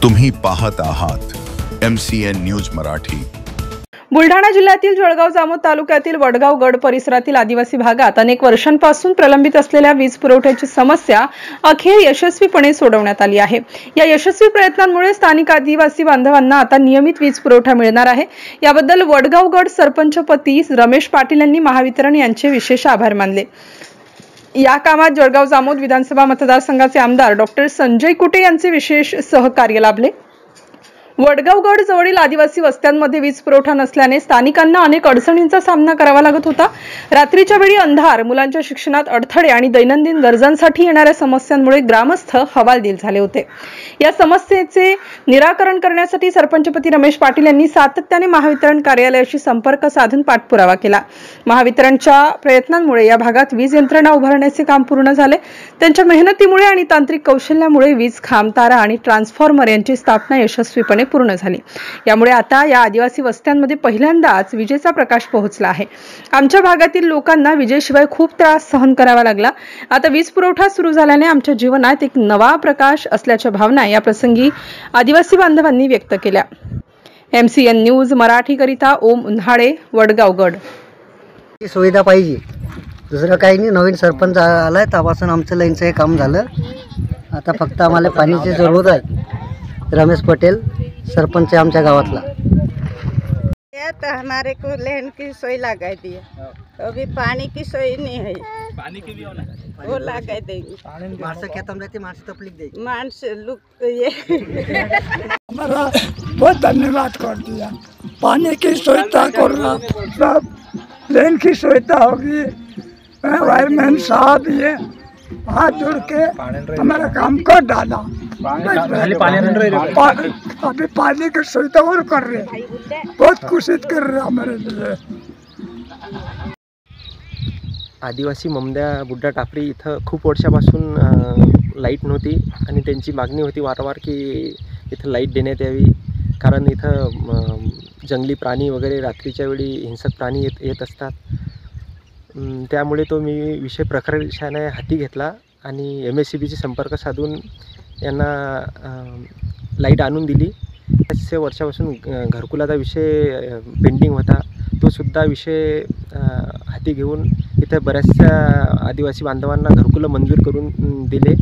तुम्ही पाहत आहात MCN न्यूज मराठी। बुलढाणा जिल्ह्यातील जळगाव जामोद तालुक्यातील वडगाव गड परिसरातील आदिवासी भागात अनेक वर्षांपासून प्रलंबित असलेल्या वीज पुरवठ्याची समस्या अखेर यशस्वीपणे सोडवण्यात आली आहे। या यशस्वी प्रयत्नांमुळे स्थानिक आदिवासी बांधवांना आता नियमित वीज पुरवठा मिळणार आहे। याबद्दल वडगाव गड सरपंचपती रमेश पाटील यांनी महावितरण यांचे विशेष आभार मानले। या कामात जळगाव जामोद विधानसभा मतदारसंघाचे आमदार डॉक्टर संजय कुटे यांचे विशेष सहकार्य लाभले। वडगाव गड जवळील आदिवासी वस्त्यांमध्ये वीज पुरवठा नसल्याने स्थानिकांना अनेक अडचणींचा सामना करावा लागत होता। रात्रीच्या वेळी अंधार, मुलांच्या शिक्षणात अडथळे आणि दैनंदिन गरजांसाठी येणाऱ्या समस्यांमुळे ग्रामस्थ हवालदिल झाले होते। या समस्येचे निराकरण करण्यासाठी सरपंचपती रमेश पाटील यांनी सातत्याने महावितरण कार्यालयाशी संपर्क साधून पाठपुरावा केला। महावितरणच्या प्रयत्नांमुळे या भागात वीज यंत्रणा उभारण्याचे काम पूर्ण झाले। त्यांच्या मेहनतीमुळे आणि तांत्रिक कौशल्यामुळे वीज खांब, तारा आणि ट्रान्सफॉर्मर यांची स्थापना यशस्वीपणे पूर्ण झाली। यामुळे आता या आदिवासी वस्त्यांमध्ये पहिल्यांदाच विजेचा प्रकाश पोहोचला आहे। आमच्या भागातील लोकांना विजेशिवाय खूप त्रास सहन करावा लागला। आता वीज पुरवठा सुरू झाल्याने आमच्या जीवनात एक नवा प्रकाश असल्याच्या भावना या प्रसंगी आदिवासी बांधवांनी व्यक्त केल्या। MCN न्यूज मराठी करिता ओम उन्हाळे, वडगाव गड। सुविधा पाहिजे, दुसरं काही नाही। नवीन सरपंच आलाय त्यापासून आमचं लाईनचं हे काम झालं। आता फक्त आम्हाला पाण्याची जरूरत आहे। रमेश पटेल सरपंच है आमच्या गावातला। तो हमारे को लेन की सोई लगा दी है, तो अभी पानी की सोई नहीं है। पानी की भी वो लगा देंगे। माणसं खेतम रहते, माणसं तकलीफ देगी, मानस लुक ये हमारा बहुत धन्यवाद कर दिया। पानी की सुविधा करना, सब लेन की सुविधा होगी। वायरमैन साहब ये हाथ जोड़ के हमारा काम कर डाला। अभी पानी की सुविधा और कर रहे, बहुत खुशी कर रहे हमारे लिए। आदिवासी ममद्या बुड्डा टापरी इथं खूप वर्षापासून लाईट नव्हती आणि त्यांची मागणी होती वारंवार की इथं लाईट देण्यात यावी, कारण इथं जंगली प्राणी वगैरे रात्रीच्या वेळी हिंसक प्राणी येत असतात। त्यामुळे तो मी विषय प्रकर्षाने हाती घेतला आणि MSCBशी संपर्क साधून यांना लाईट आणून दिली। 5 वर्षापासून घरकुलाचा विषय पेंडिंग होता, तो सुद्धा विषय हाती घेऊन इथे बऱ्याचशा आदिवासी बांधवांना घरकुलं मंजूर करून दिले।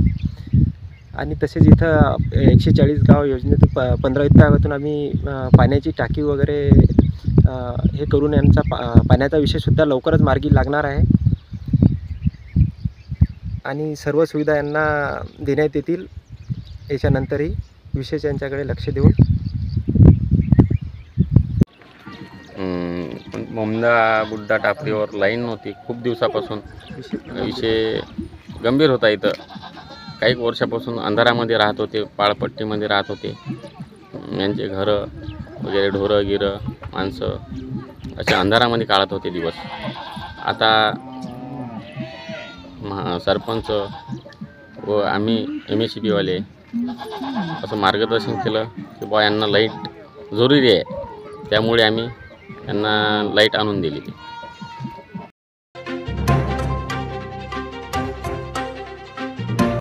आणि तसेच इथं 140 गाव योजनेतून 15 विभागातून आम्ही पाण्याची टाकी वगैरे हे करून यांचा पाण्याचा विषयसुद्धा लवकरच मार्गी लागणार आहे आणि सर्व सुविधा यांना देण्यात येतील। याच्यानंतरही विशेष यांच्याकडे लक्ष देऊन ममदा बुड्डा टापरीवर लाईन नव्हती खूप दिवसापासून। विषय गंभीर होता। इथं काही वर्षापासून अंधारामध्ये राहत होते, पाळपट्टीमध्ये राहत होते। यांचे घरं वगैरे, ढोरं गिरं माणसं अशा अंधारामध्ये काढत होते दिवस। आता सरपंच व आम्ही MSCB वाले असं मार्गदर्शन केलं की बा यांना लाईट जरुरी आहे, त्यामुळे आम्ही यांना लाईट आणून दिली।